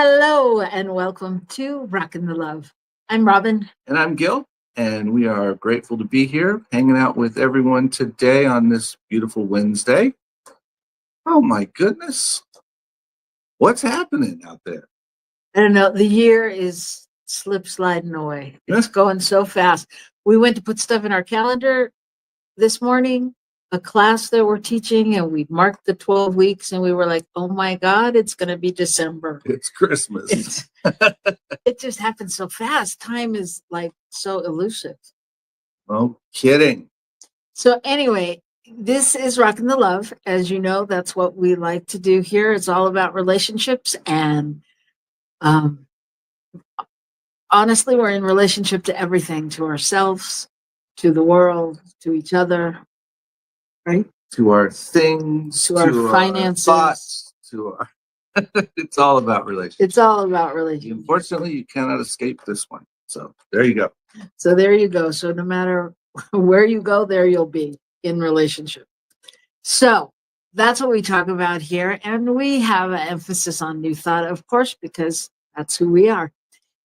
Hello and welcome to Rockin' the Love. I'm Robyn. And I'm Gil, and we are grateful to be here hanging out with everyone today on this beautiful Wednesday. Oh my goodness. What's happening out there? I don't know, the year is sliding away. It's going so fast. We went to put stuff in our calendar this morning, a class that we're teaching, and we marked the 12 weeks, and we were like, oh my God, it's going to be December. It's Christmas. It just happens so fast. Time is like so elusive. No kidding. So anyway, this is Rockin' the Love. As you know, that's what we like to do here. It's all about relationships. And honestly, we're in relationship to everything, to ourselves, to the world, to each other, right? To our things, to our finances, our thoughts, to our it's all about relationships. It's all about relationships. Unfortunately, you cannot escape this one. So there you go. So there you go. So no matter where you go, there you'll be in relationship. So that's what we talk about here. And we have an emphasis on New Thought, of course, because that's who we are.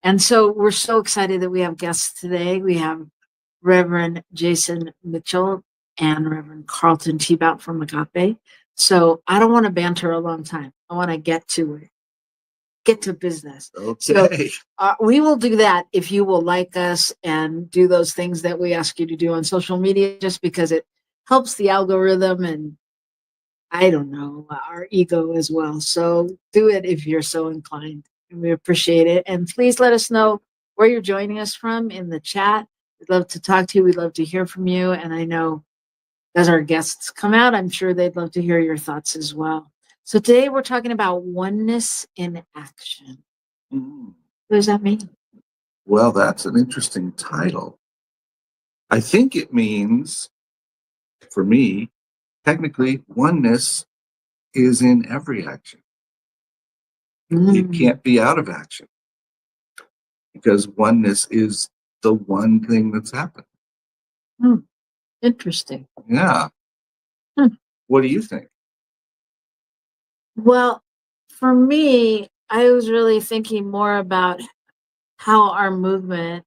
And so we're so excited that we have guests today. We have Reverend Jason Mitchell and Reverend Carlton Teabout from Agape. So I don't want to banter a long time. I want to get to it. Get to business. Okay. So we will do that if you will like us and do those things that we ask you to do on social media, just because it helps the algorithm and I don't know, our ego as well. So do it if you're so inclined. And we appreciate it. And please let us know where you're joining us from in the chat. We'd love to talk to you. We'd love to hear from you. And I know as our guests come out, I'm sure they'd love to hear your thoughts as well. So today we're talking about oneness in action. What does that mean? Well, that's an interesting title. I think it means, for me, technically, oneness is in every action. It can't be out of action because oneness is the one thing that's happened. Interesting. Yeah. What do you think? Well, for me, I was really thinking more about how our movement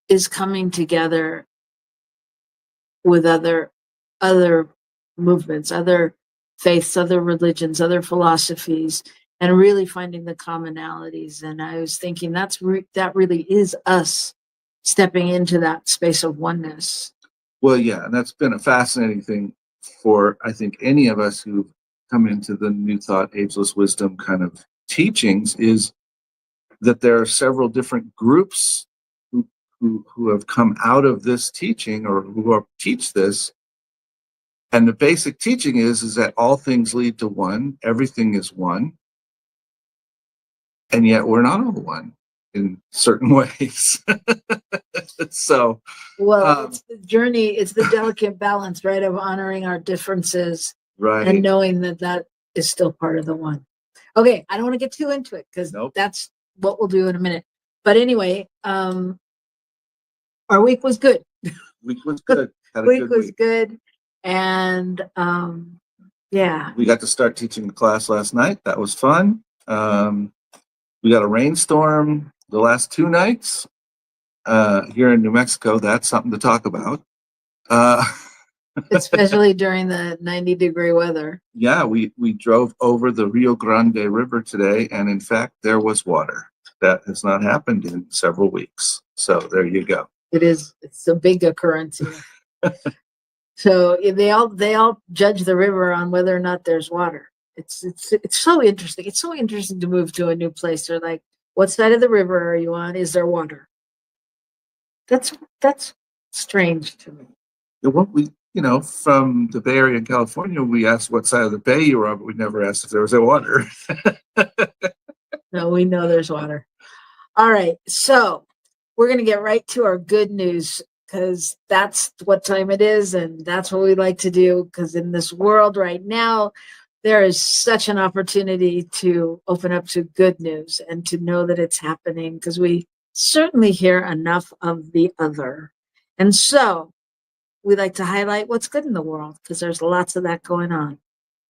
is coming together with other movements, other faiths, other religions, other philosophies, and really finding the commonalities. And I was thinking that really is us stepping into that space of oneness. Well, yeah, and that's been a fascinating thing for, I think, any of us who've come into the New Thought, Ageless Wisdom kind of teachings, is that there are several different groups who have come out of this teaching or who teach this. And the basic teaching is that all things lead to one, everything is one, and yet we're not all one in certain ways. So, it's the journey, it's the delicate balance, right, of honoring our differences, right, and knowing that is still part of the one. Okay, I don't want to get too into it because that's what we'll do in a minute. But anyway, our week was good. Week was good. Week was good. And yeah. We got to start teaching the class last night. That was fun. We got a rainstorm the last 2 nights here in New Mexico. That's something to talk about. Especially during the 90-degree weather. Yeah, we drove over the Rio Grande River today, and in fact, there was water. That has not happened in several weeks. So there you go. It's a big occurrence here. So they all judge the river on whether or not there's water. It's so interesting. It's so interesting to move to a new place. They're like, what side of the river are you on? Is there water? That's strange to me. Well, from the Bay Area in California, we asked what side of the bay you were on, but we never asked if there was water. No, we know there's water. All right. So we're going to get right to our good news because that's what time it is. And that's what we like to do. Because in this world right now, there is such an opportunity to open up to good news and to know that it's happening, because we certainly hear enough of the other. And so we like to highlight what's good in the world because there's lots of that going on.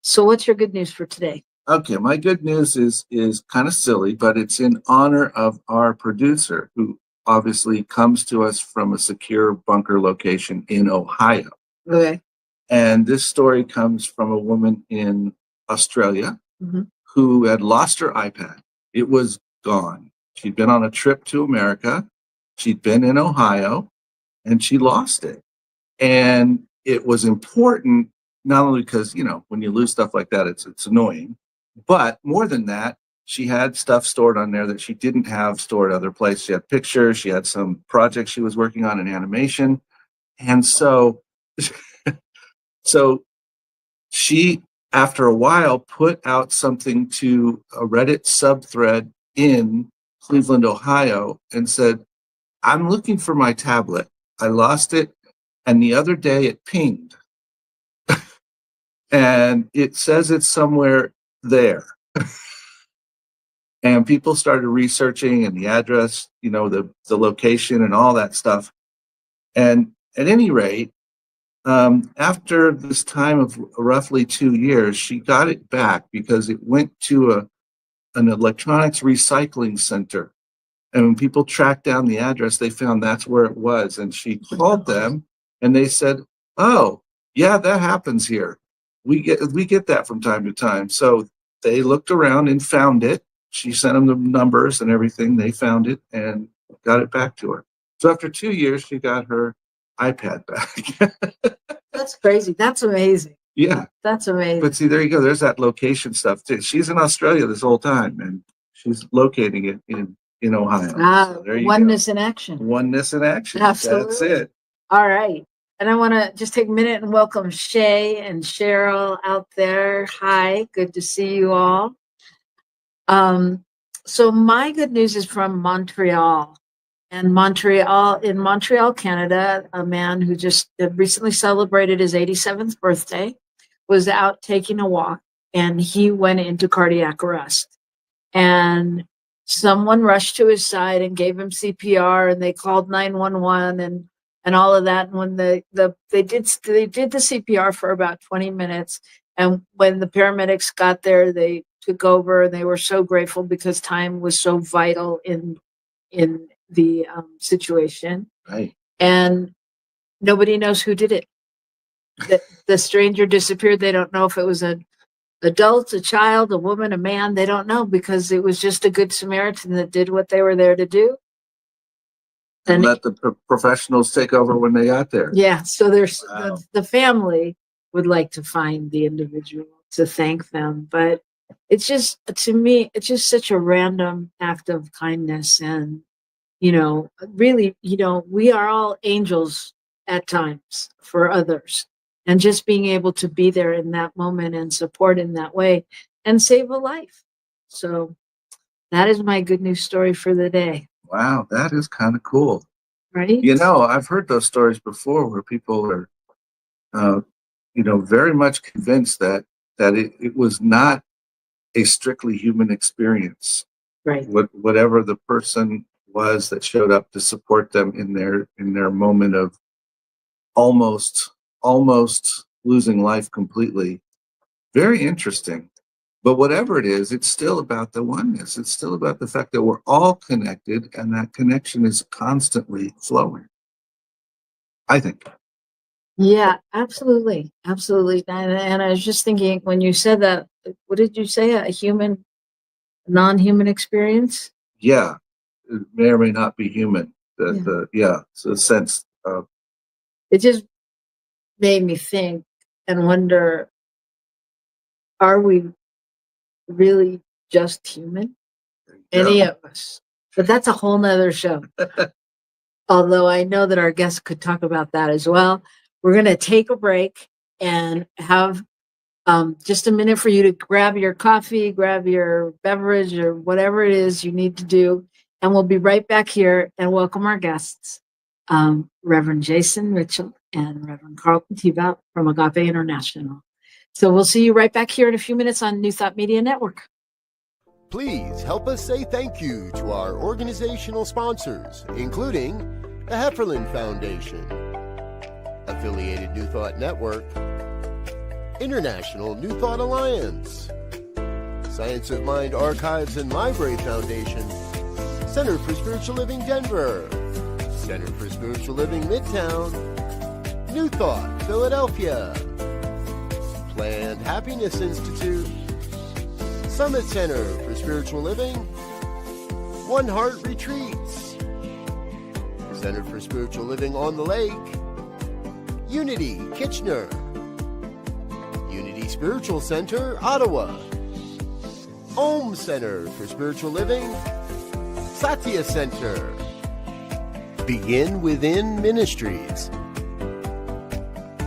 So what's your good news for today? Okay, my good news is kind of silly, but it's in honor of our producer, who obviously comes to us from a secure bunker location in Ohio. Okay. And this story comes from a woman in Australia Mm-hmm. who had lost her iPad. It was gone. She'd been on a trip to America. She'd been in Ohio, and she lost it. And it was important, not only because, when you lose stuff like that, it's annoying, but more than that, she had stuff stored on there that she didn't have stored other places. She had pictures, she had some projects she was working on in animation. And so, so she, after a while, put out something to a Reddit subthread in Cleveland, Ohio, and said, I'm looking for my tablet. I lost it. And the other day it pinged. And it says it's somewhere there. And people started researching and the address, the location and all that stuff. And at any rate, after this time of roughly 2 years, she got it back because it went to an electronics recycling center. And when people tracked down the address, they found that's where it was. And she called them and they said, oh, yeah, that happens here. We get that from time to time. So they looked around and found it. She sent them the numbers and everything. They found it and got it back to her. So after 2 years, she got her iPad back. That's crazy. That's amazing. Yeah. That's amazing. But see, there you go. There's that location stuff too. She's in Australia this whole time and she's locating it in Ohio. So there you oneness go. in action. Oneness in action. Absolutely. That's it. All right. And I want to just take a minute and welcome Shay and Cheryl out there. Hi, good to see you all. So my good news is from Montreal. And in Montreal, Canada, a man who just recently celebrated his 87th birthday was out taking a walk and he went into cardiac arrest. And someone rushed to his side and gave him CPR and they called 911 and all of that. And when they did the CPR for about 20 minutes. And when the paramedics got there, they took over and they were so grateful because time was so vital in the situation. Right. And nobody knows who did it. The stranger disappeared. They don't know if it was an adult, a child, a woman, a man. They don't know because it was just a good Samaritan that did what they were there to do. And let the professionals take over when they got there. Yeah. So there's the family would like to find the individual to thank them. But it's just, to me, it's just such a random act of kindness. And, really, we are all angels at times for others. And just being able to be there in that moment and support in that way and save a life. So that is my good news story for the day. Wow, that is kind of cool. Right? I've heard those stories before where people are, very much convinced that it was not a strictly human experience. Right. Whatever the person was that showed up to support them in their moment of almost losing life completely. Very interesting. But whatever it is, it's still about the oneness. It's still about the fact that we're all connected and that connection is constantly flowing, I think. Yeah, absolutely. Absolutely. And I was just thinking when you said that, what did you say? A non-human experience? Yeah. It may or may not be human. So the sense of. It just made me think and wonder, are we really just human? Any of us? But that's a whole nother show. Although I know that our guests could talk about that as well. We're going to take a break and have just a minute for you to grab your coffee, grab your beverage, or whatever it is you need to do. And we'll be right back here and welcome our guests, Reverend Jason Mitchell and Reverend Carlton Teabout from Agape International. So we'll see you right back here in a few minutes on New Thought Media Network. Please help us say thank you to our organizational sponsors, including the Hefferland Foundation, Affiliated New Thought Network, International New Thought Alliance, Science of Mind Archives and Library Foundation, Center for Spiritual Living Denver, Center for Spiritual Living Midtown, New Thought Philadelphia, Planned Happiness Institute, Summit Center for Spiritual Living, One Heart Retreats, Center for Spiritual Living on the Lake, Unity Kitchener, Unity Spiritual Center Ottawa, Om Center for Spiritual Living, Satya Center, Begin Within Ministries,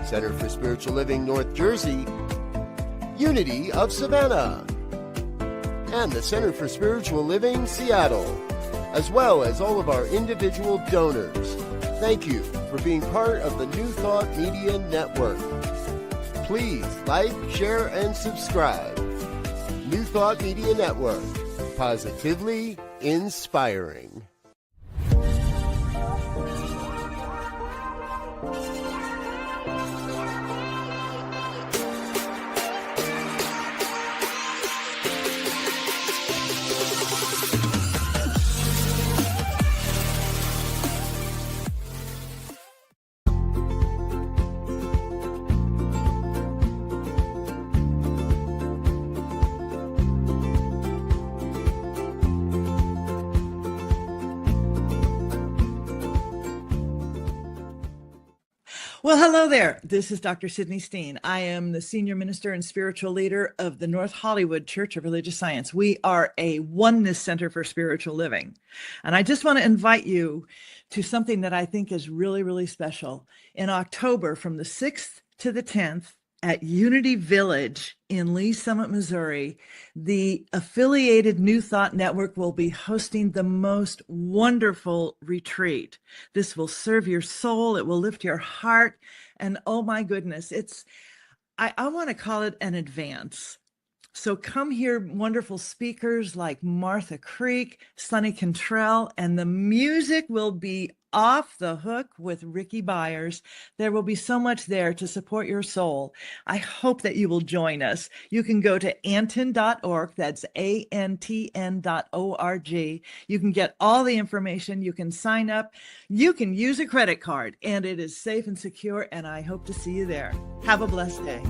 Center for Spiritual Living North Jersey, Unity of Savannah, and the Center for Spiritual Living Seattle, as well as all of our individual donors. Thank you for being part of the New Thought Media Network. Please like, share, and subscribe. New Thought Media Network, positively inspiring. Well, hello there. This is Dr. Sydney Steen. I am the senior minister and spiritual leader of the North Hollywood Church of Religious Science. We are a oneness center for spiritual living. And I just want to invite you to something that I think is really, really special. In October, from the 6th to the 10th, at Unity Village in Lee Summit, Missouri, the affiliated New Thought Network will be hosting the most wonderful retreat. This will serve your soul. It will lift your heart. And oh my goodness, I want to call it an advance. So come hear wonderful speakers like Martha Creek, Sonny Cantrell, and the music will be off the hook with Ricky Byers. There will be so much there to support your soul. I hope that you will join us. You can go to antn.org. That's antn.org. You can get all the information. You can sign up. You can use a credit card, and it is safe and secure, and I hope to see you there. Have a blessed day.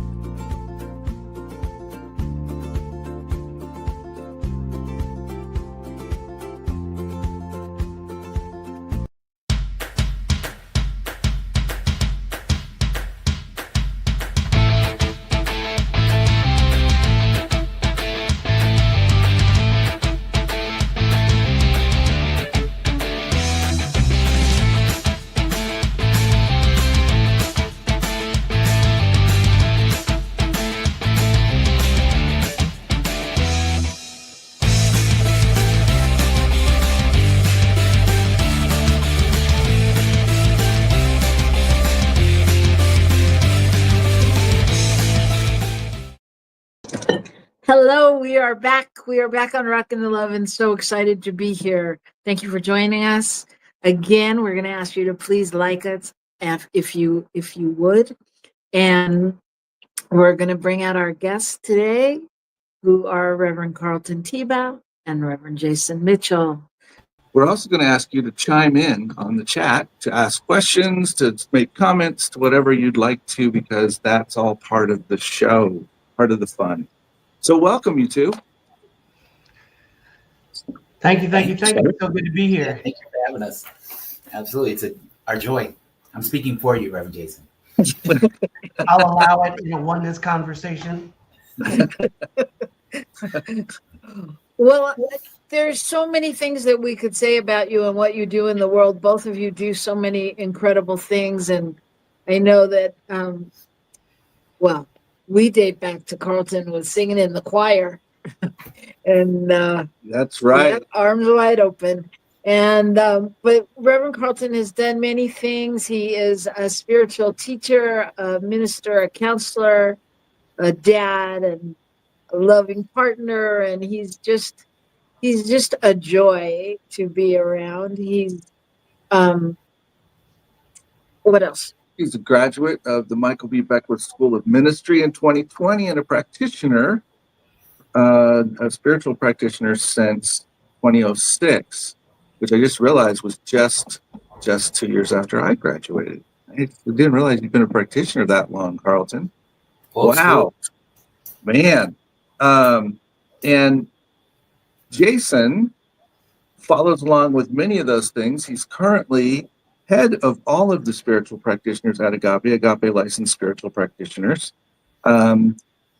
Hello, we are back. We are back on Rockin' 11. So excited to be here. Thank you for joining us. Again, we're going to ask you to please like us if you would. And we're going to bring out our guests today, who are Reverend Carlton Teabout and Reverend Jason Mitchell. We're also going to ask you to chime in on the chat, to ask questions, to make comments, to whatever you'd like to, because that's all part of the show, part of the fun. So welcome, you two. Thank you. It's so good to be here. Thank you for having us. Absolutely. It's our joy. I'm speaking for you, Reverend Jason. I'll allow it in a oneness conversation. Well, there's so many things that we could say about you and what you do in the world. Both of you do so many incredible things. And I know that, we date back to Carlton was singing in the choir. And that's right. Arms wide open. And but Reverend Carlton has done many things. He is a spiritual teacher, a minister, a counselor, a dad, and a loving partner. And he's just a joy to be around. He's what else? He's a graduate of the Michael B. Beckwith School of Ministry in 2020 and a practitioner a spiritual practitioner since 2006, which I just realized was just 2 years after I graduated. I didn't realize you've been a practitioner that long, Carlton. Old Wow, school. man. And Jason follows along with many of those things. He's currently head of all of the spiritual practitioners at Agape licensed spiritual practitioners.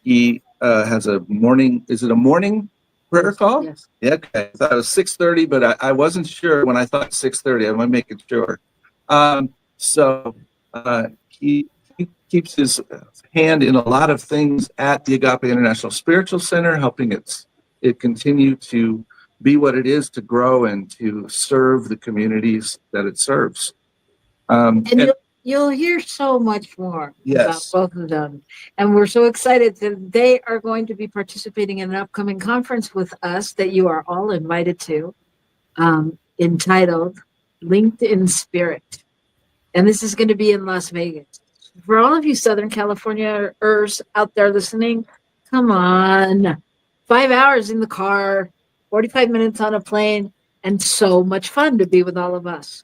He has a morning, is it a morning prayer call? Yes. Yeah, okay. I thought it was 6:30, but I wasn't sure when I thought 6:30. I want to make it sure. So he keeps his hand in a lot of things at the Agape International Spiritual Center, helping it continue to be what it is, to grow and to serve the communities that it serves. And you'll hear so much more Yes. about both of them. And we're so excited that they are going to be participating in an upcoming conference with us that you are all invited to, entitled Linked in Spirit. And this is going to be in Las Vegas. For all of you Southern Californians out there listening, come on. 5 hours in the car, 45 minutes on a plane, and so much fun to be with all of us.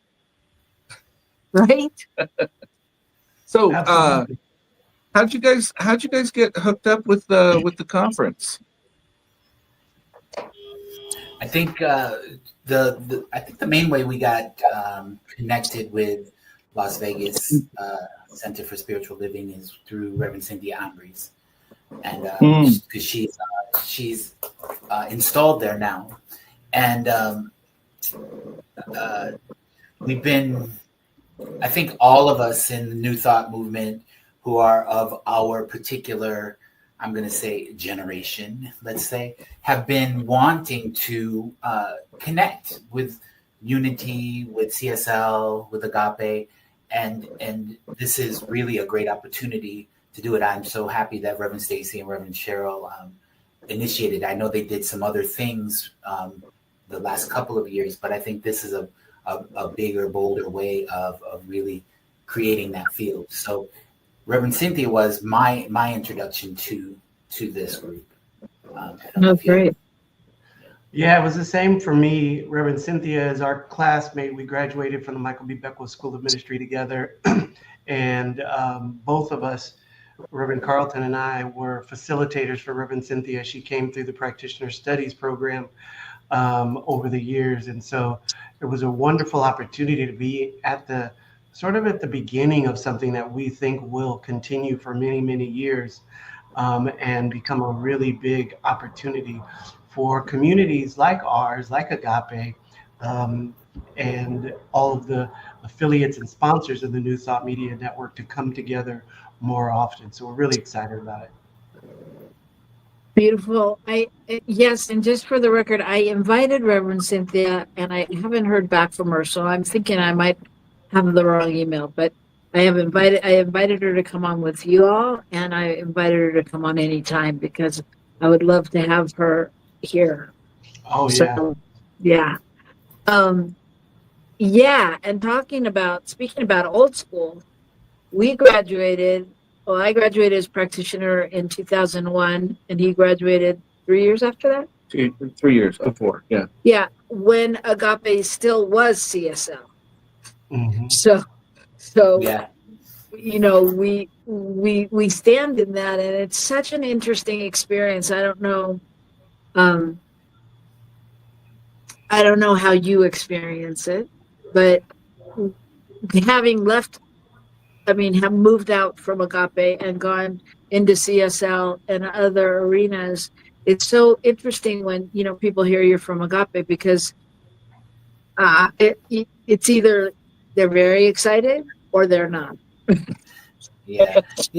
Right? So, Absolutely. how'd you guys get hooked up with the conference? I think I think the main way we got connected with Las Vegas Center for Spiritual Living is through Reverend Cynthia Ambries, and because she's installed there now, and we've been, I think all of us in the New Thought movement who are of our particular, I'm going to say generation, let's say, have been wanting to connect with Unity, with CSL, with Agape, and this is really a great opportunity to do it. I'm so happy that Reverend Stacy and Reverend Cheryl initiated. I know they did some other things the last couple of years, but I think this is a bigger, bolder way of really creating that field. So Reverend Cynthia was my introduction to this group. Oh, great. Yeah, it was the same for me. Reverend Cynthia is our classmate. We graduated from the Michael B. Beckwith School of Ministry together. And both of us, Reverend Carlton and I, were facilitators for Reverend Cynthia. She came through the Practitioner Studies program over the years. And so it was a wonderful opportunity to be at the beginning of something that we think will continue for many, many years, and become a really big opportunity for communities like ours, like Agape, and all of the affiliates and sponsors of the New Thought Media Network to come together more often. So we're really excited about it. Beautiful. Yes, and just for the record, I invited Reverend Cynthia, and I haven't heard back from her, so I'm thinking I might have the wrong email, but I invited her to come on with you all, and I invited her to come on anytime because I would love to have her here. Oh, yeah. So, yeah. Yeah, and speaking about old school, I graduated as practitioner in 2001, and he graduated 3 years after that? 3 years, 4, yeah. Yeah, when Agape still was CSL. Mm-hmm. So Yeah. you know, we stand in that, and it's such an interesting experience. I don't know how you experience it, but having have moved out from Agape and gone into CSL and other arenas, it's so interesting when, people hear you're from Agape, because it's either they're very excited or they're not. Yeah. It's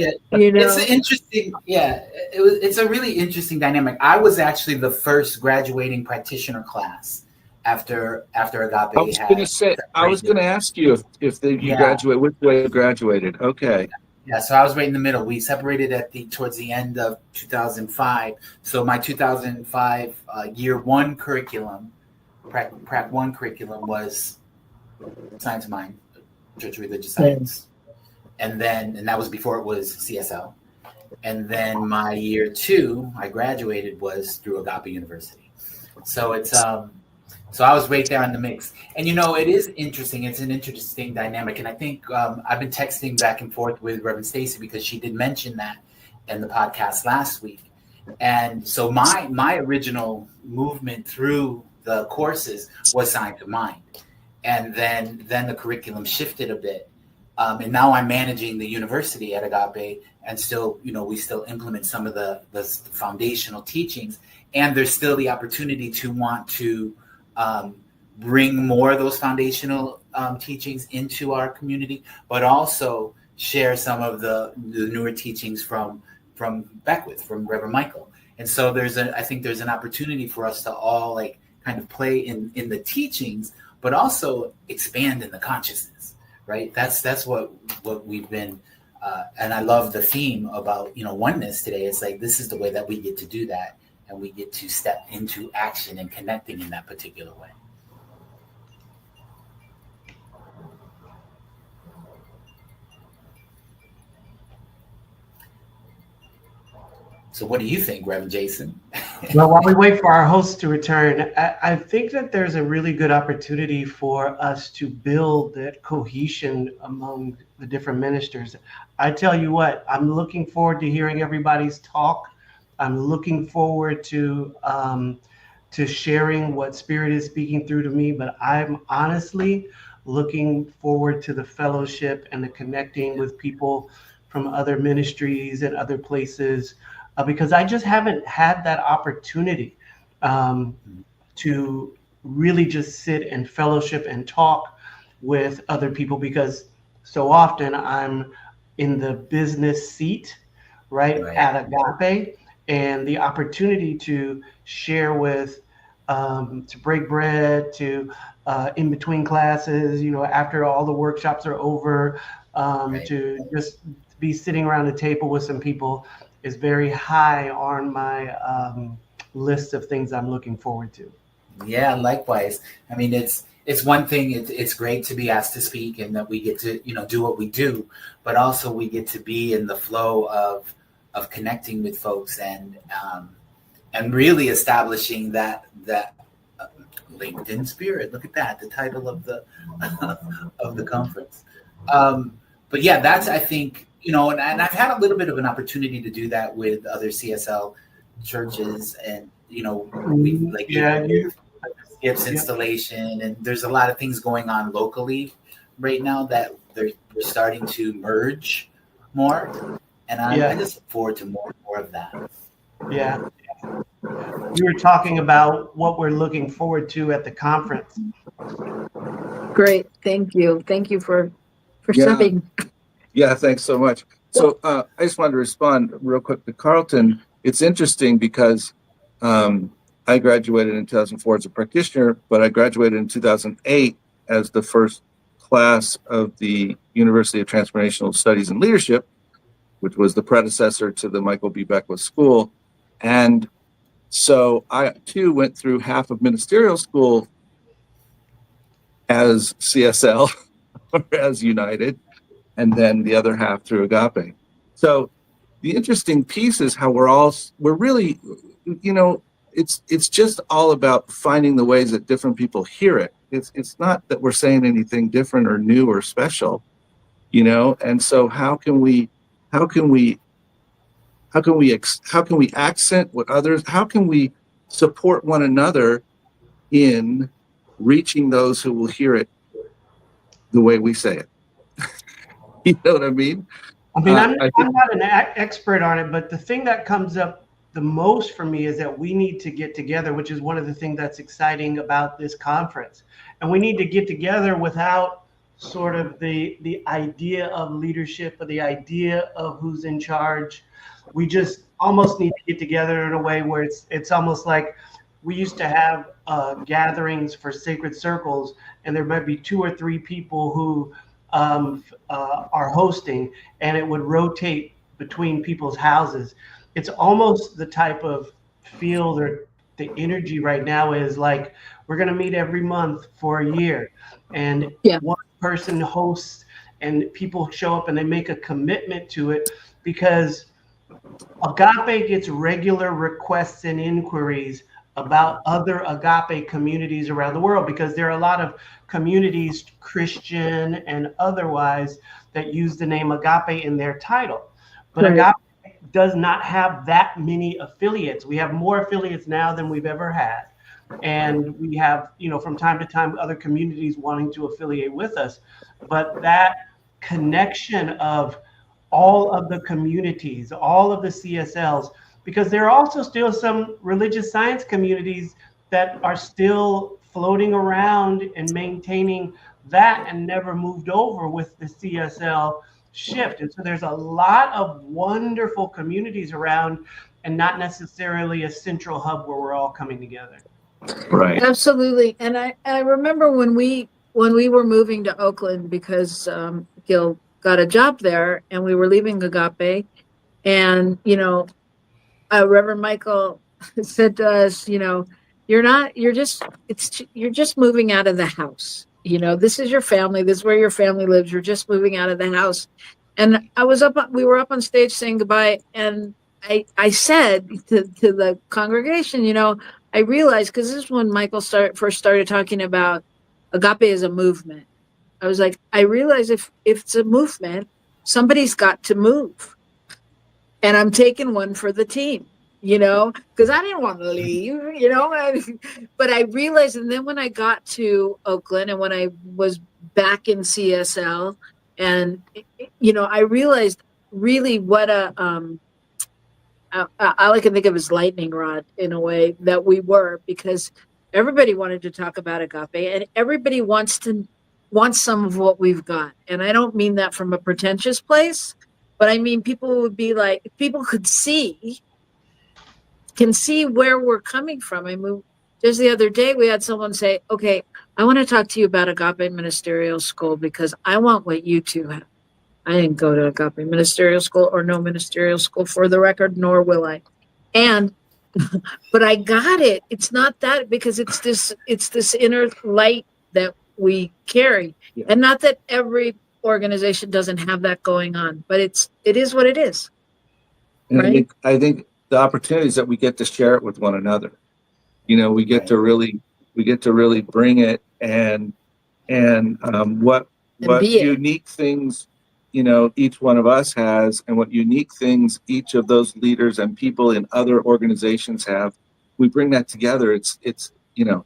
an interesting. Yeah, it's a really interesting dynamic. I was actually the first graduating practitioner class after Agape. I was going to ask you if you graduate, which way you graduated. Okay. Yeah, so I was right in the middle. We separated towards the end of 2005. So my 2005 year one curriculum, Prac 1 curriculum, was Science of Mind, Church of Religious Science. And that was before it was CSL. And then my year 2, I graduated, was through Agape University. So it's so I was right there in the mix. And it is interesting. It's an interesting dynamic. And I think I've been texting back and forth with Reverend Stacy because she did mention that in the podcast last week. And so my original movement through the courses was Signs of Mind. And then the curriculum shifted a bit. And now I'm managing the university at Agape, and still, we still implement some of the foundational teachings. And there's still the opportunity to want to bring more of those foundational teachings into our community, but also share some of the newer teachings from Beckwith, from Reverend Michael. And so I think there's an opportunity for us to all kind of play in the teachings, but also expand in the consciousness, right? That's what we've been, and I love the theme about, oneness today. It's like, this is the way that we get to do that. And we get to step into action and connecting in that particular way. So what do you think, Reverend Jason? Well, while we wait for our host to return, I think that there's a really good opportunity for us to build that cohesion among the different ministers. I tell you what, I'm looking forward to hearing everybody's talk. I'm looking forward to sharing what Spirit is speaking through to me, but I'm honestly looking forward to the fellowship and the connecting with people from other ministries and other places, because I just haven't had that opportunity to really just sit and fellowship and talk with other people, because so often I'm in the business seat, right. At Agape. And the opportunity to share with, to break bread, to in between classes, after all the workshops are over, to just be sitting around the table with some people is very high on my list of things I'm looking forward to. Yeah, likewise. I mean, it's one thing. It's great to be asked to speak and that we get to, do what we do, but also we get to be in the flow of connecting with folks and really establishing that LinkedIn spirit. Look at that, the title of the of the conference. But yeah, that's, I think, and I've had a little bit of an opportunity to do that with other CSL churches, and Skip's installation, and there's a lot of things going on locally right now that they're starting to merge more. And I just look forward to more of that. Yeah. We were talking about what we're looking forward to at the conference. Great. Thank you. Thank you for stepping. Yeah, thanks so much. So I just wanted to respond real quick to Carlton. It's interesting because I graduated in 2004 as a practitioner, but I graduated in 2008 as the first class of the University of Transformational Studies and Leadership, which was the predecessor to the Michael B. Beckwith School. And so I, too, went through half of ministerial school as CSL, or as United, and then the other half through Agape. So the interesting piece is how we're really, it's just all about finding the ways that different people hear it. It's not that we're saying anything different or new or special, and so how can we accent what others, how can we support one another in reaching those who will hear it the way we say it? You know what I mean? I'm not an expert on it, but the thing that comes up the most for me is that we need to get together, which is one of the things that's exciting about this conference. And we need to get together without sort of the idea of leadership or the idea of who's in charge. We just almost need to get together in a way where it's almost like we used to have gatherings for sacred circles, and there might be 2 or 3 people who are hosting, and it would rotate between people's houses. It's almost the type of feel or the energy right now is like we're going to meet every month for a year, and one person hosts and people show up and they make a commitment to it, because Agape gets regular requests and inquiries about other agape communities around the world, because there are a lot of communities, Christian and otherwise, that use the name agape in their title. But Right. agape does not have that many affiliates. We have more affiliates now than we've ever had. And we have, from time to time, other communities wanting to affiliate with us. But that connection of all of the communities, all of the CSLs, because there are also still some religious science communities that are still floating around and maintaining that and never moved over with the CSL shift. And so there's a lot of wonderful communities around, and not necessarily a central hub where we're all coming together. Right. Absolutely. And I remember when we were moving to Oakland, because Gil got a job there and we were leaving Agape, and Reverend Michael said to us, you're just moving out of the house. This is your family. This is where your family lives. You're just moving out of the house. And we were up on stage saying goodbye. And I said to the congregation, I realized, because this is when Michael first started talking about agape as a movement. I was like, I realize if it's a movement, somebody's got to move. And I'm taking one for the team, because I didn't want to leave, but I realized, and then when I got to Oakland and when I was back in CSL, and, I realized really what all I can think of is lightning rod, in a way, that we were, because everybody wanted to talk about agape, and everybody wants some of what we've got. And I don't mean that from a pretentious place, but I mean, people would be like, if people can see where we're coming from. I mean, just the other day we had someone say, okay, I want to talk to you about Agape Ministerial School, because I want what you two have. I didn't go to Agape Ministerial School, or no ministerial school, for the record, nor will I. But I got it. It's not that, because it's this inner light that we carry. Yeah. And not that every organization doesn't have that going on, but it is what it is. And Right? I think the opportunities that we get to share it with one another, we get to really bring it, and what be it. unique things, each one of us has, and what unique things each of those leaders and people in other organizations have. We bring that together. It's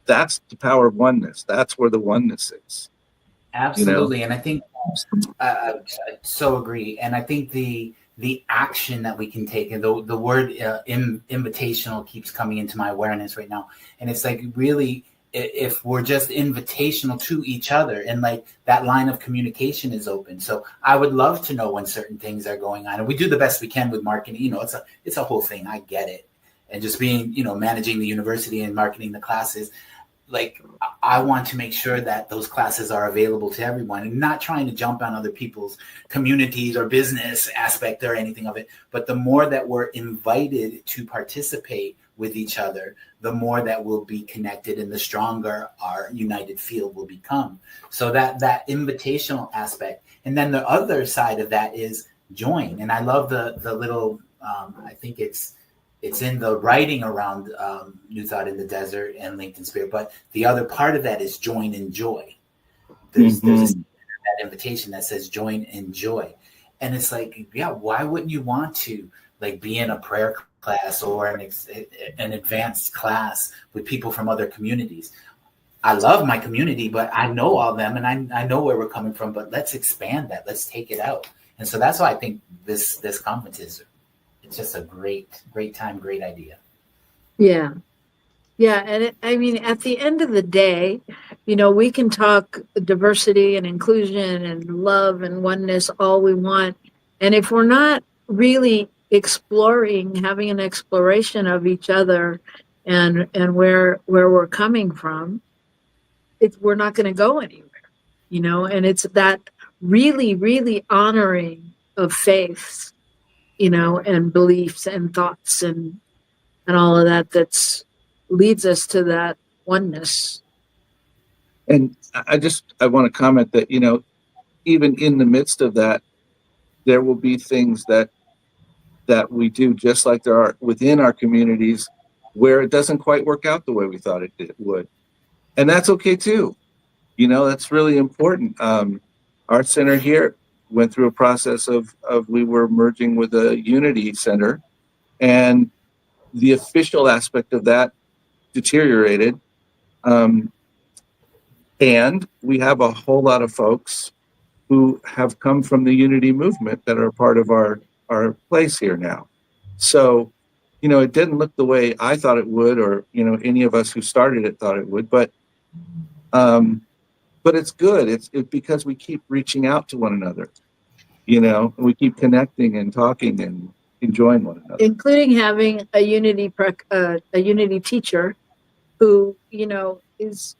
that's the power of oneness. That's where the oneness is. Absolutely. And I think I so agree. And I think the action that we can take, and the word invitational keeps coming into my awareness right now. And it's like, really, if we're just invitational to each other, and like that line of communication is open. So I would love to know when certain things are going on, and we do the best we can with marketing. It's a whole thing. I get it. And just being, managing the university and marketing the classes, like, I want to make sure that those classes are available to everyone, and not trying to jump on other people's communities or business aspect or anything of it. But the more that we're invited to participate with each other, the more that we'll be connected, and the stronger our united field will become. So that invitational aspect. And then the other side of that is join. And I love the little, I think it's in the writing around New Thought in the Desert and Linked in Spirit. But the other part of that is join in joy. There's that invitation that says join in joy. And it's like, yeah, why wouldn't you want to like be in a prayer class or an advanced class with people from other communities? I love my community, but I know all of them, and I know where we're coming from, but let's expand that. Let's take it out. And so that's why I think this conference is, it's just a great time, great idea. Yeah. Yeah. And at the end of the day, we can talk diversity and inclusion and love and oneness all we want. And if we're not really having an exploration of each other and where we're coming from, we're not going to go anywhere, and it's that really, really honoring of faiths, and beliefs and thoughts and all of that leads us to that oneness. And I want to comment that, even in the midst of that, there will be things that that we do, just like there are within our communities where it doesn't quite work out the way we thought it would. And that's okay too. That's really important. Our center here went through a process of we were merging with a Unity Center, and the official aspect of that deteriorated. And we have a whole lot of folks who have come from the Unity movement that are part of our place here now. So, it didn't look the way I thought it would, or, any of us who started it thought it would, but it's good. It's because we keep reaching out to one another, and we keep connecting and talking and enjoying one another. Including having a Unity teacher who, is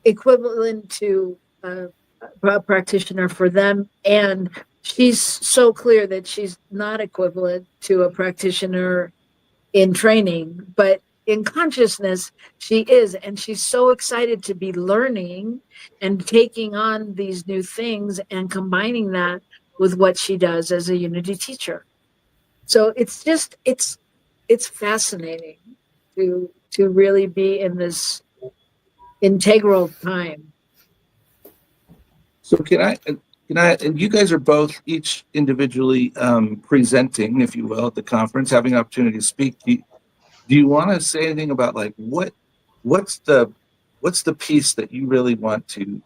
equivalent to a practitioner for them, and she's so clear that she's not equivalent to a practitioner in training, but in consciousness she is, and she's so excited to be learning and taking on these new things and combining that with what she does as a Unity teacher. So it's fascinating to really be in this integral time. So can I, and you guys are both each individually presenting, if you will, at the conference, having an opportunity to speak. Do you want to say anything about like what's the piece that you really want to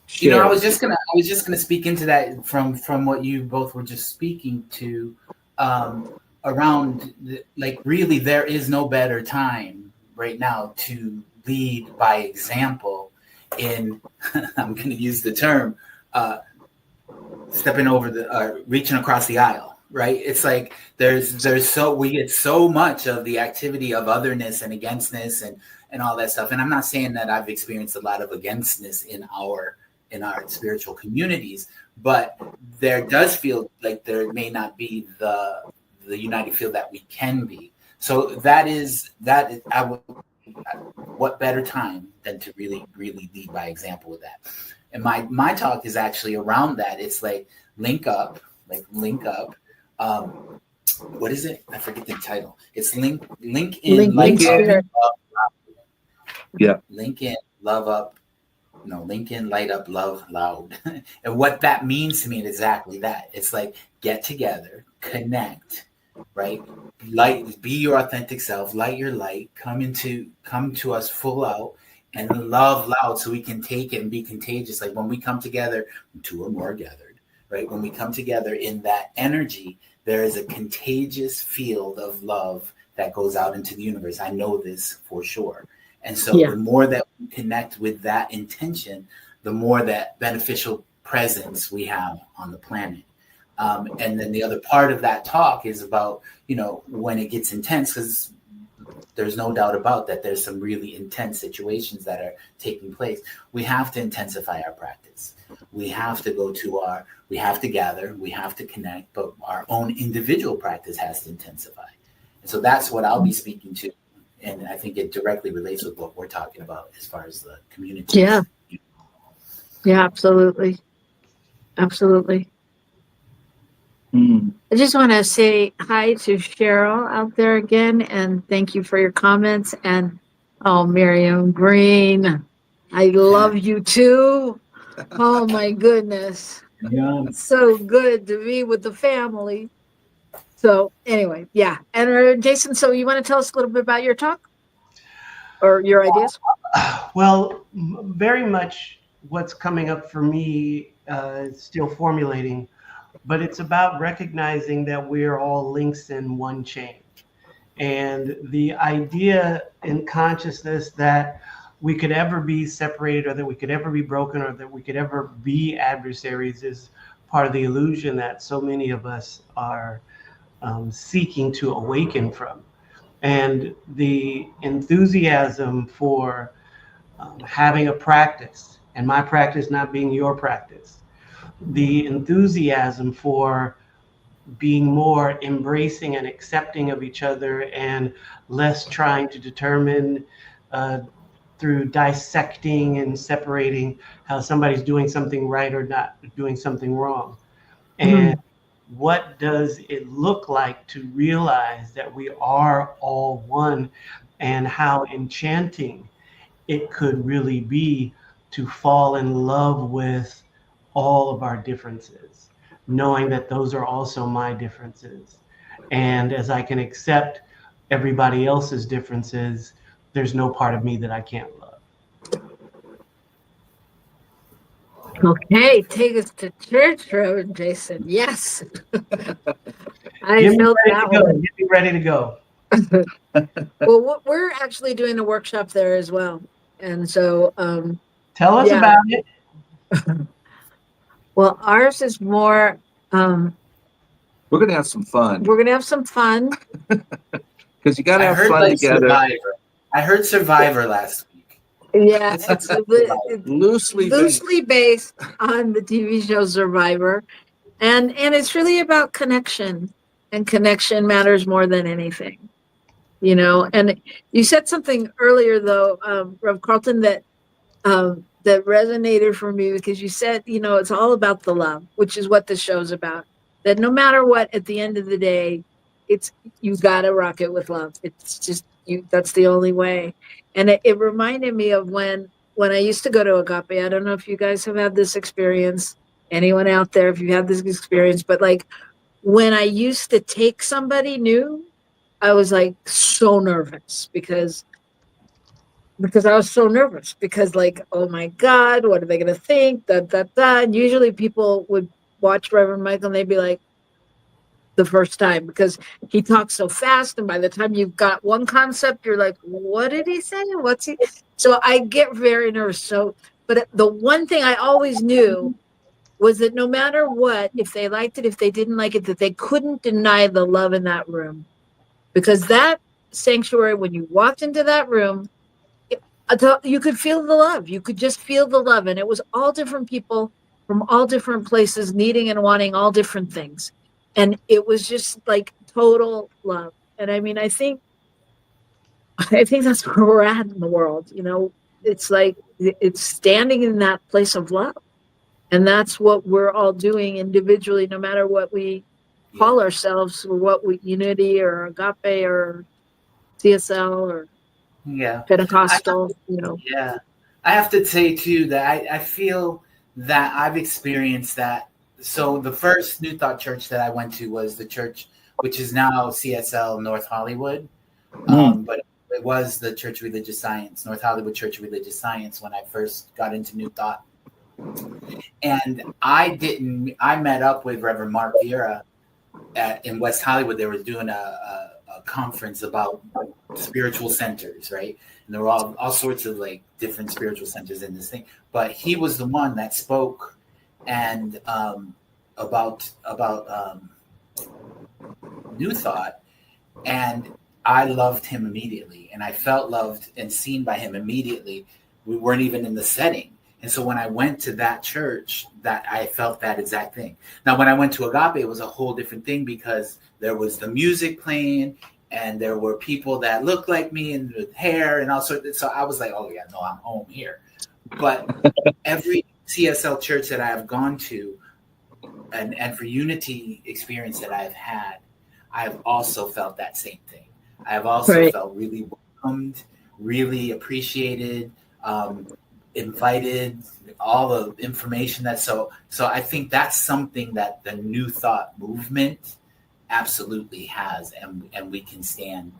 share? I was just gonna speak into that from what you both were just speaking to, around really there is no better time right now to lead by example in I'm going to use the term stepping over reaching across the aisle, right? It's like we get so much of the activity of otherness and againstness and all that stuff. And I'm not saying that I've experienced a lot of againstness in our spiritual communities, but there does feel like there may not be the united feel that we can be. So that is what better time than to really lead by example with that. And my talk is actually around that. It's like link up. What is it? I forget the title. It's link in, light up. Yeah. Link in, love up. No, link in, light up, love loud. And what that means to me is exactly that. It's like get together, connect, right? Light, be your authentic self, light your light, come to us full out, and love loud so we can take it and be contagious. Like when we come together, two or more gathered, right? When we come together in that energy, there is a contagious field of love that goes out into the universe. I know this for sure. And so the more that we connect with that intention, the more that beneficial presence we have on the planet. And then the other part of that talk is about, when it gets intense, because there's no doubt about that. There's some really intense situations that are taking place. We have to intensify our practice. We have to we have to gather, we have to connect, but our own individual practice has to intensify. And so that's what I'll be speaking to. And I think it directly relates with what we're talking about as far as the community. Yeah. Yeah, absolutely. Absolutely. I just want to say hi to Cheryl out there again, and thank you for your comments. And Miriam Green, I love you too. Oh my goodness. Yeah. It's so good to be with the family. So anyway, yeah. And Jason, so you want to tell us a little bit about your talk or your ideas? Well, very much what's coming up for me is still formulating, but it's about recognizing that we're all links in one chain. And the idea in consciousness that we could ever be separated, or that we could ever be broken, or that we could ever be adversaries is part of the illusion that so many of us are seeking to awaken from. And the enthusiasm for having a practice, and my practice not being your practice, the enthusiasm for being more embracing and accepting of each other and less trying to determine through dissecting and separating how somebody's doing something right or not doing something wrong. And what does it look like to realize that we are all one, and how enchanting it could really be to fall in love with all of our differences, knowing that those are also my differences. And as I can accept everybody else's differences, there's no part of me that I can't love. Okay, take us to church, Reverend Jason. Yes. I Get me felt ready that to go. one. Get me ready to go. Well, we're actually doing a workshop there as well. And so, Tell us yeah. about it. Well, ours is more, We're going to have some fun we're going to have some fun. because you got to I have heard fun like together. Survivor. I heard Survivor last week. Yeah, it's Loosely based on the TV show Survivor. And it's really about connection, and connection matters more than anything, you know. And you said something earlier, though, Rev Carlton, that that resonated for me, because you said, you know, it's all about the love, which is what the show's about. That no matter what, at the end of the day, it's, you gotta rock it with love. It's just you. That's the only way. And it reminded me of when I used to go to Agape. I don't know if you guys have had this experience. Anyone out there, if you had this experience, but like when I used to take somebody new, I was like so nervous because I was so nervous because, like, oh my God, what are they going to think? And usually people would watch Reverend Michael and they'd be like, the first time, because he talks so fast. And by the time you've got one concept, you're like, what did he say? What's he? So I get very nervous. So, but the one thing I always knew was that no matter what, if they liked it, if they didn't like it, that they couldn't deny the love in that room. Because that sanctuary, when you walked into that room, you could feel the love. You could just feel the love. And it was all different people from all different places, needing and wanting all different things. And it was just like total love. And I mean, I think that's where we're at in the world. You know, it's like, it's standing in that place of love. And that's what we're all doing individually, no matter what we call ourselves, or what we, Unity or Agape or CSL or Pentecostal, you know. Yeah. I have to say too that I feel that I've experienced that. So the first New Thought church that I went to was the church, which is now CSL North Hollywood. But it was the Church of Religious Science, North Hollywood Church of Religious Science, when I first got into New Thought. And I met up with Reverend Mark Vera in West Hollywood. They were doing a conference about spiritual centers, right? And there were all sorts of like different spiritual centers in this thing. But he was the one that spoke and about New Thought, and I loved him immediately, and I felt loved and seen by him immediately. We weren't even in the setting. And so when I went to that church, that I felt that exact thing. Now, when I went to Agape, it was a whole different thing, because there was the music playing and there were people that looked like me and with hair and all sorts. So I was like, oh yeah, no, I'm home here. But every CSL church that I have gone to, and for Unity experience that I've had, I've also felt that same thing. I have also felt really welcomed, really appreciated, invited, all the information that so I think that's something that the New Thought movement absolutely has, and we can stand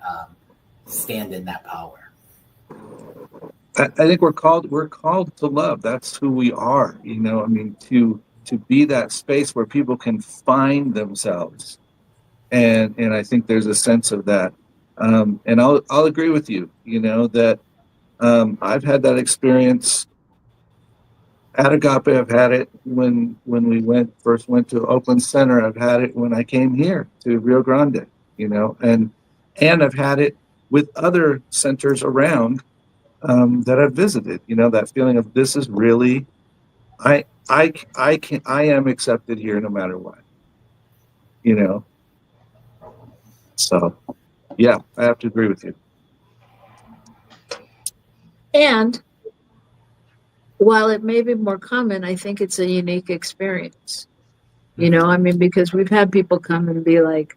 in that power. I think we're called to love. That's who we are, you know. I mean, to be that space where people can find themselves, and I think there's a sense of that. And I'll agree with you, you know, that I've had that experience at Agape. I've had it when we first went to Oakland Center. I've had it when I came here to Rio Grande, you know, and I've had it with other centers around that I've visited. You know, that feeling of, this is really, I am accepted here no matter what, you know. So yeah, I have to agree with you. And while it may be more common, I think it's a unique experience. You know, I mean, because we've had people come and be like,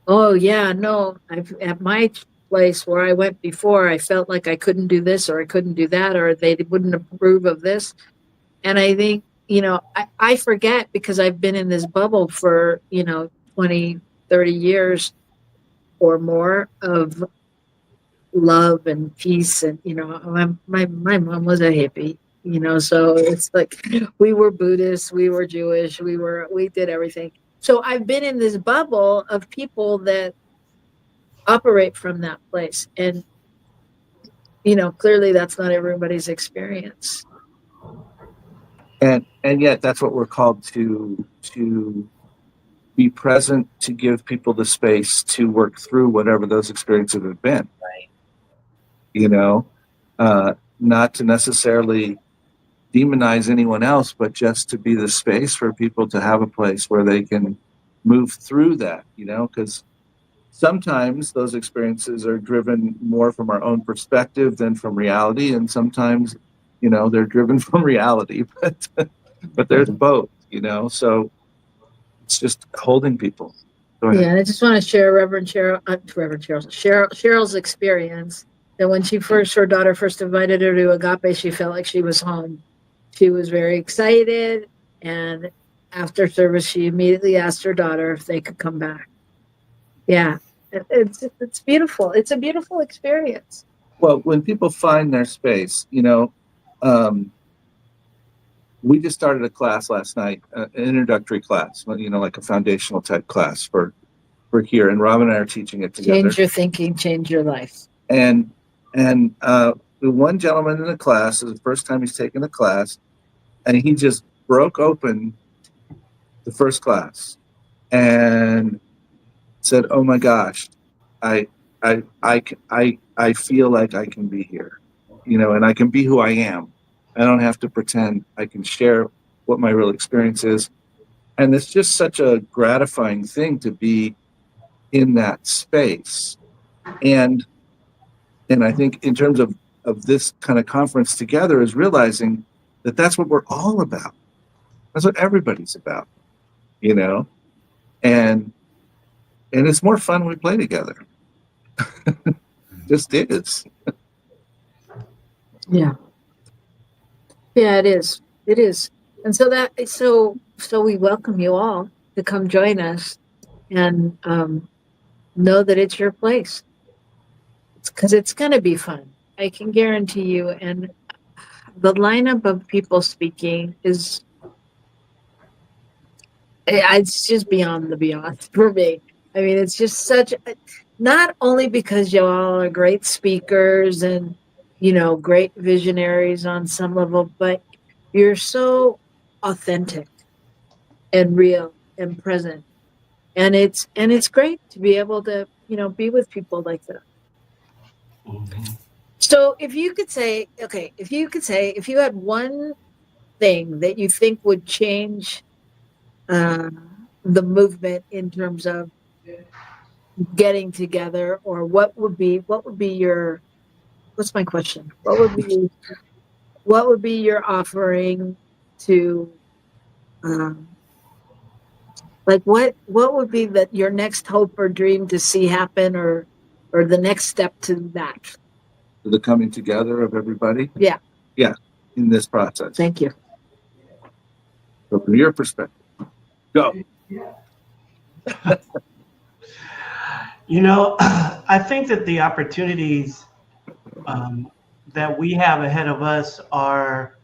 oh yeah, no, at my place where I went before, I felt like I couldn't do this or I couldn't do that, or they wouldn't approve of this. And I think, you know, I forget because I've been in this bubble for, you know, 20, 30 years or more of love and peace. And, you know, my mom was a hippie, you know, so it's like we were Buddhists, we were Jewish, we did everything. So I've been in this bubble of people that operate from that place. And, you know, clearly that's not everybody's experience. And yet that's what we're called to be present, to give people the space to work through whatever those experiences have been. Right. You know, not to necessarily demonize anyone else, but just to be the space for people to have a place where they can move through that, you know, because sometimes those experiences are driven more from our own perspective than from reality. And sometimes, you know, they're driven from reality, but there's both, you know, so it's just holding people. Go ahead. Yeah, and I just want to share Cheryl's experience that when her daughter first invited her to Agape, she felt like she was home. She was very excited, and after service, she immediately asked her daughter if they could come back. Yeah, it's beautiful. It's a beautiful experience. Well, when people find their space, you know, we just started a class last night, an introductory class, you know, like a foundational type class for here, and Robyn and I are teaching it together. Change your thinking, change your life. And the one gentleman in the class, is the first time he's taken the class, and he just broke open the first class and said, "Oh my gosh, I feel like I can be here, you know, and I can be who I am. I don't have to pretend. I can share what my real experience is." And it's just such a gratifying thing to be in that space. And I think in terms of this kind of conference together is realizing that that's what we're all about. That's what everybody's about, you know, and it's more fun when we play together. Just is. Yeah. Yeah, it is. It is. And so we welcome you all to come join us and know that it's your place. It's because it's going to be fun. I can guarantee you. And the lineup of people speaking it's just beyond the beyond for me. I mean, it's just not only because you all are great speakers and, you know, great visionaries on some level, but you're so authentic and real and present. And it's great to be able to, you know, be with people like that. Mm-hmm. So if you had one thing that you think would change the movement in terms of getting together, or what's my question? What would be your offering to, like what would be your next hope or dream to see happen, or the next step to that? The coming together of everybody. Yeah. In this process. Thank you. So from your perspective, go. You know, I think that the opportunities that we have ahead of us are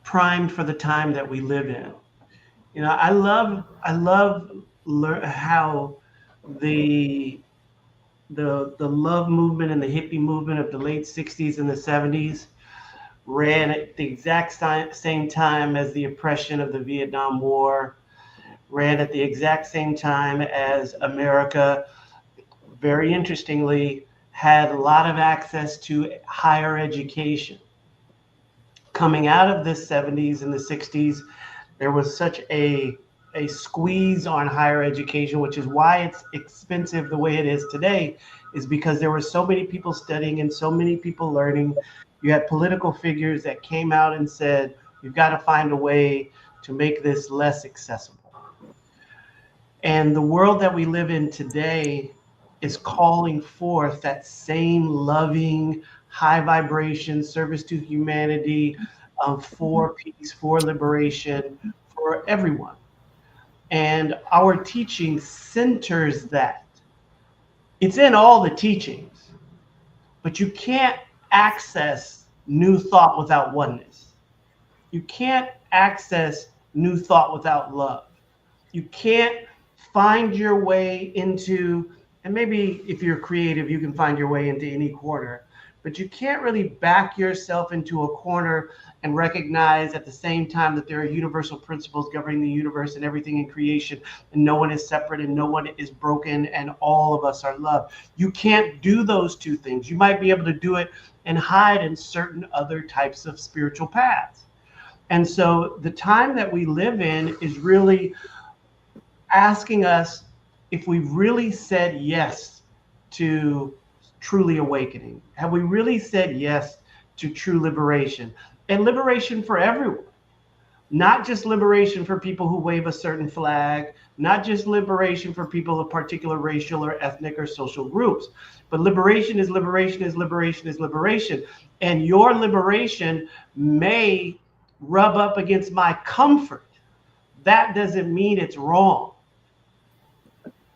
primed for the time that we live in. You know, I love how the love movement and the hippie movement of the late 60s and the 70s ran at the exact same time as the oppression of the Vietnam War, ran at the exact same time as America, very interestingly, had a lot of access to higher education. Coming out of the 70s and the 60s, there was such a squeeze on higher education, which is why it's expensive the way it is today, is because there were so many people studying and so many people learning. You had political figures that came out and said, we've got to find a way to make this less accessible. And the world that we live in today is calling forth that same loving, high vibration service to humanity, for peace, for liberation, for everyone. And our teaching centers that. It's in all the teachings, but you can't access new thought without oneness. You can't access new thought without love. You can't find your way into, and maybe if you're creative, you can find your way into any corner, but you can't really back yourself into a corner and recognize at the same time that there are universal principles governing the universe and everything in creation, and no one is separate and no one is broken and all of us are loved. You can't do those two things. You might be able to do it and hide in certain other types of spiritual paths. And so the time that we live in is really asking us if we've really said yes to truly awakening. Have we really said yes to true liberation? And liberation for everyone. Not just liberation for people who wave a certain flag, not just liberation for people of particular racial or ethnic or social groups, but liberation is liberation is liberation is liberation. And your liberation may rub up against my comfort. That doesn't mean it's wrong.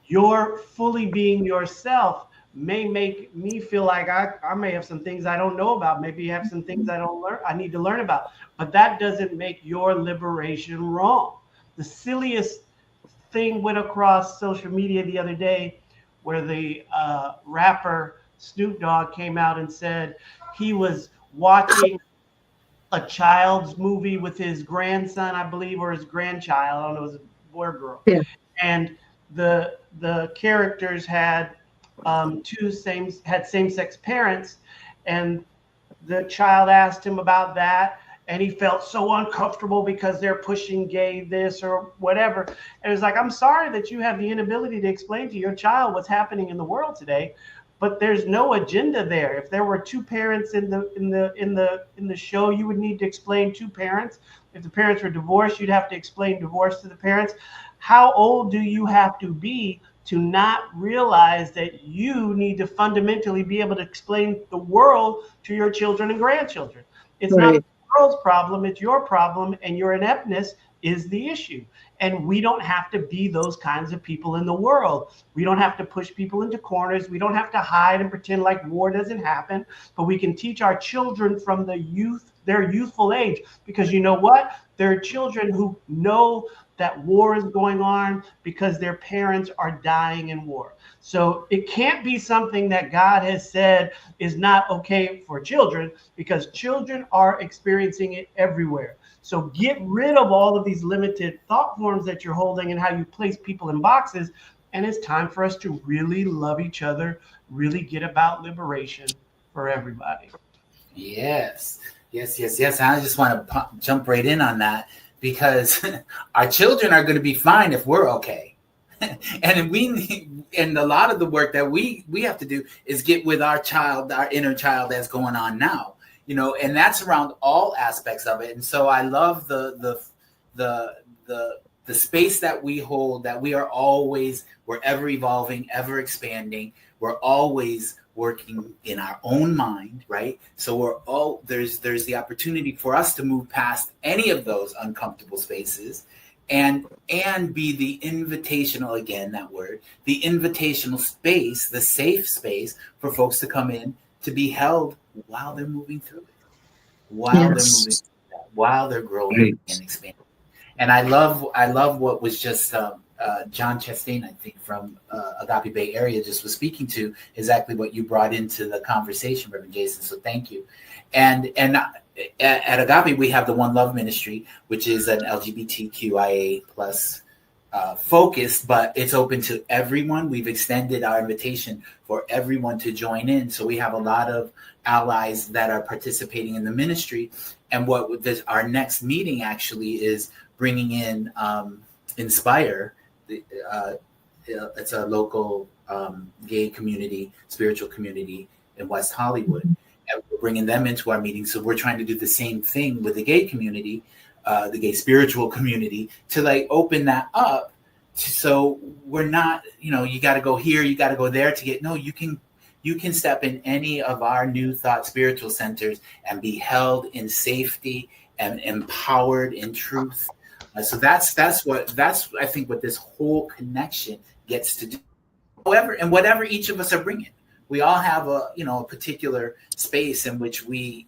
Your fully being yourself may make me feel like I may have some things I don't know about, maybe have some things I need to learn about, but that doesn't make your liberation wrong. The silliest thing went across social media the other day where the rapper Snoop Dogg came out and said he was watching a child's movie with his grandson, I believe, or his grandchild. I don't know, it was a boy or girl. Yeah. And the characters had same-sex parents, and the child asked him about that, and he felt so uncomfortable because they're pushing gay this or whatever. And it was like, I'm sorry that you have the inability to explain to your child what's happening in the world today, but there's no agenda there. If there were two parents in the show, you would need to explain two parents. If the parents were divorced, you'd have to explain divorce to the parents. How old do you have to be to not realize that you need to fundamentally be able to explain the world to your children and grandchildren? It's Right. not the world's problem, it's your problem, and your ineptness is the issue. And we don't have to be those kinds of people in the world. We don't have to push people into corners. We don't have to hide and pretend like war doesn't happen, but we can teach our children from their youthful age, because you know what? There are children who know that war is going on because their parents are dying in war. So it can't be something that God has said is not okay for children, because children are experiencing it everywhere. So get rid of all of these limited thought forms that you're holding and how you place people in boxes. And it's time for us to really love each other, really get about liberation for everybody. Yes. And I just want to jump right in on that, because our children are going to be fine if we're okay. And a lot of the work that we have to do is get with our child, our inner child that's going on now, and that's around all aspects of it. And so I love the space that we hold, that we're ever evolving, ever expanding. We're always working in our own mind, right? So there's the opportunity for us to move past any of those uncomfortable spaces and be the invitational, again, that word, the invitational space, the safe space for folks to come in, to be held while they're moving through it, while they're growing and expanding. And I love what was just John Chastain, I think, from Agape Bay Area, just was speaking to exactly what you brought into the conversation, Reverend Jason. So thank you. And at Agape, we have the One Love Ministry, which is an LGBTQIA plus focus, but it's open to everyone. We've extended our invitation for everyone to join in. So we have a lot of allies that are participating in the ministry. And our next meeting actually is bringing in Inspire. It's a local gay community, spiritual community in West Hollywood. And we're bringing them into our meeting. So we're trying to do the same thing with the gay community the gay spiritual community, to like open that up. So we're not, you got to go here, you got to go there to get, no, you can step in any of our New Thought spiritual centers and be held in safety and empowered in truth. So that's I think what this whole connection gets to do. However, and whatever each of us are bringing, we all have a particular space in which we,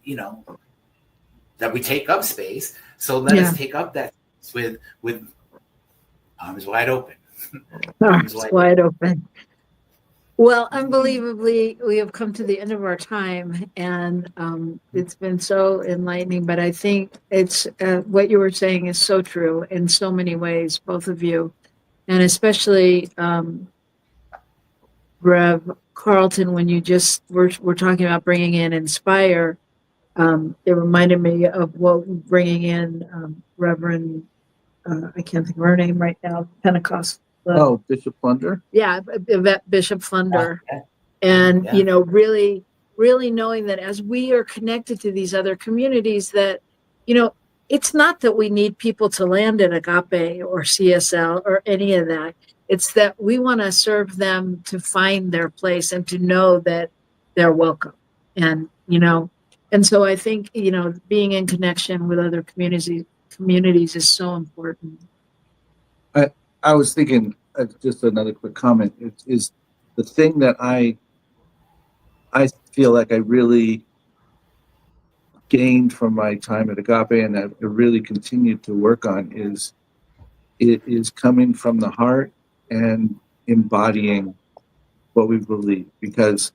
that we take up space. So let us take up that space with arms wide open. Arms wide open. Well, unbelievably, we have come to the end of our time, and it's been so enlightening. But I think it's what you were saying is so true in so many ways, both of you, and especially Rev Carlton, when you just were talking about bringing in Inspire. It reminded me of what bringing in Reverend. I can't think of her name right now. Pentecost. Bishop Plunder. Yeah, Bishop Plunder. And, really, really knowing that as we are connected to these other communities that, it's not that we need people to land at Agape or CSL or any of that. It's that we want to serve them to find their place and to know that they're welcome. And, and so I think, being in connection with other communities is so important. I was thinking, just another quick comment, is the thing that I feel like I really gained from my time at Agape and I really continued to work on it is coming from the heart and embodying what we believe, because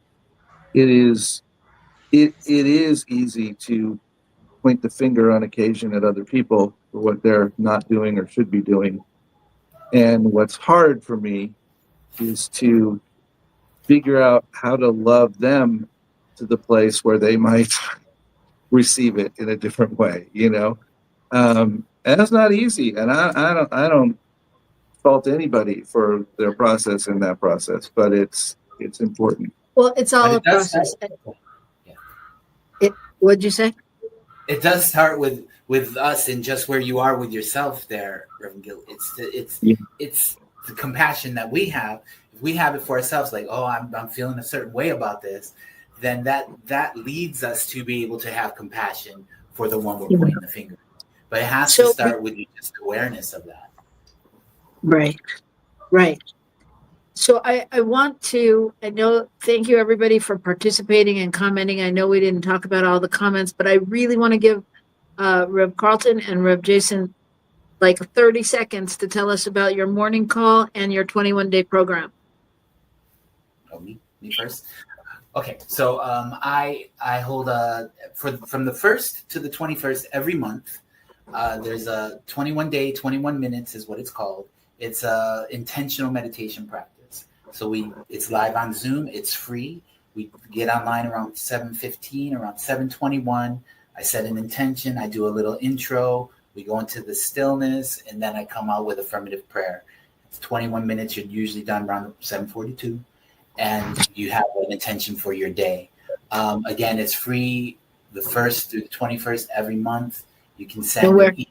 it is easy to point the finger on occasion at other people for what they're not doing or should be doing. And what's hard for me is to figure out how to love them to the place where they might receive it in a different way, and it's not easy. And I don't fault anybody for their process in that process, but it's important. Well, it's all a process. What'd you say? It does start with us and just where you are with yourself there, Reverend Gill. It's the compassion that we have. If we have it for ourselves, like, oh, I'm feeling a certain way about this, then that leads us to be able to have compassion for the one we're pointing the finger. But it has to start with just awareness of that. Right. So I want to, thank you everybody for participating and commenting. I know we didn't talk about all the comments, but I really want to give Rev Carlton and Rev Jason like 30 seconds to tell us about your morning call and your 21-day program. Oh, me first? Okay, so I hold from the 1st to the 21st every month. There's a 21-day, 21 minutes is what it's called. It's a intentional meditation practice. So it's live on Zoom. It's free. We get online around 7:15, around 7:21. I set an intention. I do a little intro. We go into the stillness, and then I come out with affirmative prayer. It's 21 minutes. You're usually done around 7:42, and you have an intention for your day. Again, it's free the 1st through the 21st every month. You can send me.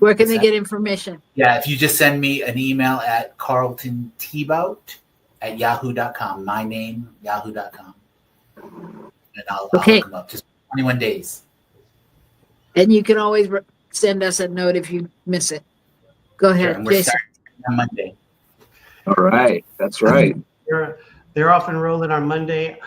Where can they get information? Yeah, if you just send me an email at Carlton Teabout at yahoo.com, my name, yahoo.com. And I'll come up. Just 21 days. And you can always send us a note if you miss it. Go ahead, sure, Jason. On Monday. All right, that's right. They're off and rolling on Monday.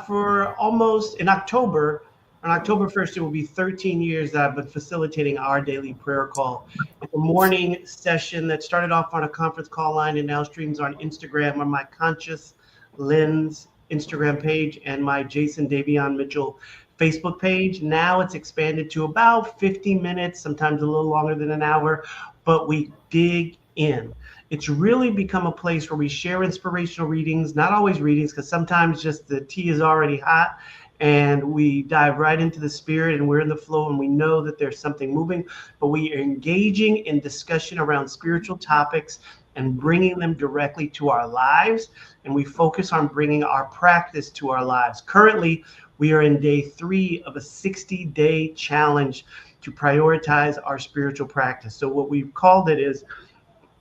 For almost in October. On October 1st, it will be 13 years that I've been facilitating our daily prayer call. It's a morning session that started off on a conference call line and now streams on Instagram on my Conscious Lens Instagram page and my Jason Mitchell Facebook page. Now it's expanded to about 50 minutes, sometimes a little longer than an hour, but we dig in. It's really become a place where we share inspirational readings, not always readings, because sometimes just the tea is already hot. And we dive right into the spirit and we're in the flow and we know that there's something moving, but we are engaging in discussion around spiritual topics and bringing them directly to our lives. And we focus on bringing our practice to our lives. Currently, we are in day 3 of a 60-day challenge to prioritize our spiritual practice. So what we've called it is,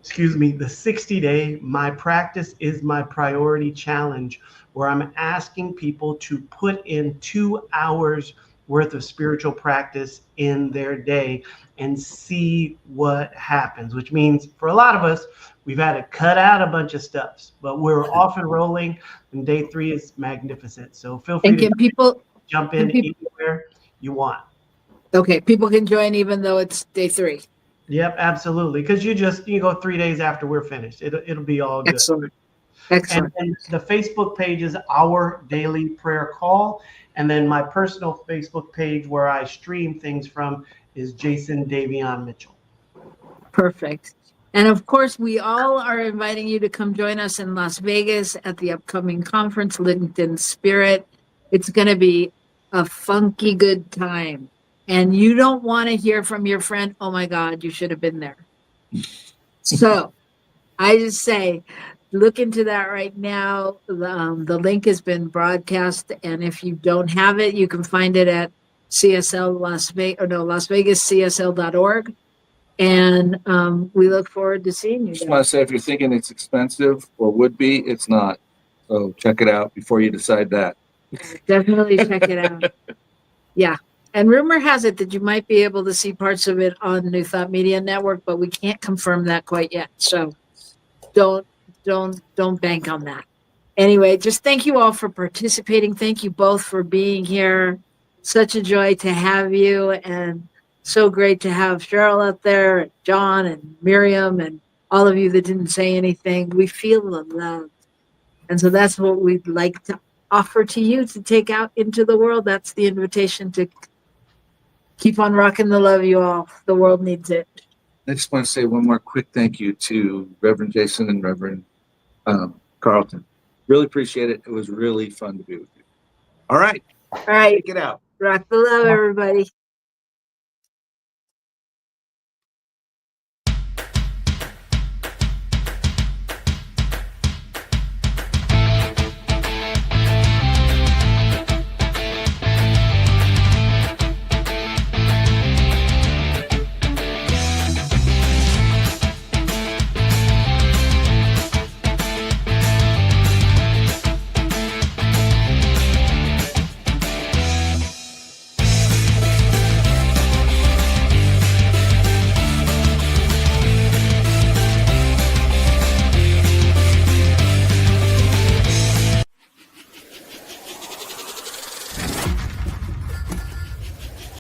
the 60-day My Practice is My Priority Challenge, where I'm asking people to put in 2 hours worth of spiritual practice in their day and see what happens, which means for a lot of us, we've had to cut out a bunch of stuff, but we're off and rolling, and day 3 is magnificent. So feel free And to can people, jump in anywhere you want. okay, people can join even though it's day 3. Yep, absolutely. Because you go 3 days after we're finished. It'll be all good. Excellent. And Excellent. then the Facebook page is Our Daily Prayer Call. And then my personal Facebook page where I stream things from is Jason Davion Mitchell. Perfect. And of course, we all are inviting you to come join us in Las Vegas at the upcoming conference, LinkedIn Spirit. It's going to be a funky good time. And you don't want to hear from your friend, oh my God, you should have been there. So I just say, look into that right now. The link has been broadcast. And if you don't have it, you can find it at LasVegasCSL.org. And we look forward to seeing you Just there. want to say, if you're thinking it's expensive or would be, it's not. So check it out before you decide that. Definitely check it out. Yeah. And rumor has it that you might be able to see parts of it on New Thought Media Network, but we can't confirm that quite yet. So don't bank on that. Anyway, just thank you all for participating. Thank you both for being here. Such a joy to have you, and so great to have Cheryl out there, and John and Miriam, and all of you that didn't say anything. We feel the love. And so that's what we'd like to offer to you to take out into the world. That's the invitation to keep on rocking the love, you all. The world needs it. I just want to say one more quick thank you to Reverend Jason and Reverend Carlton. Really appreciate it. It was really fun to be with you. All right. All right. Take it out. Rock the love, everybody.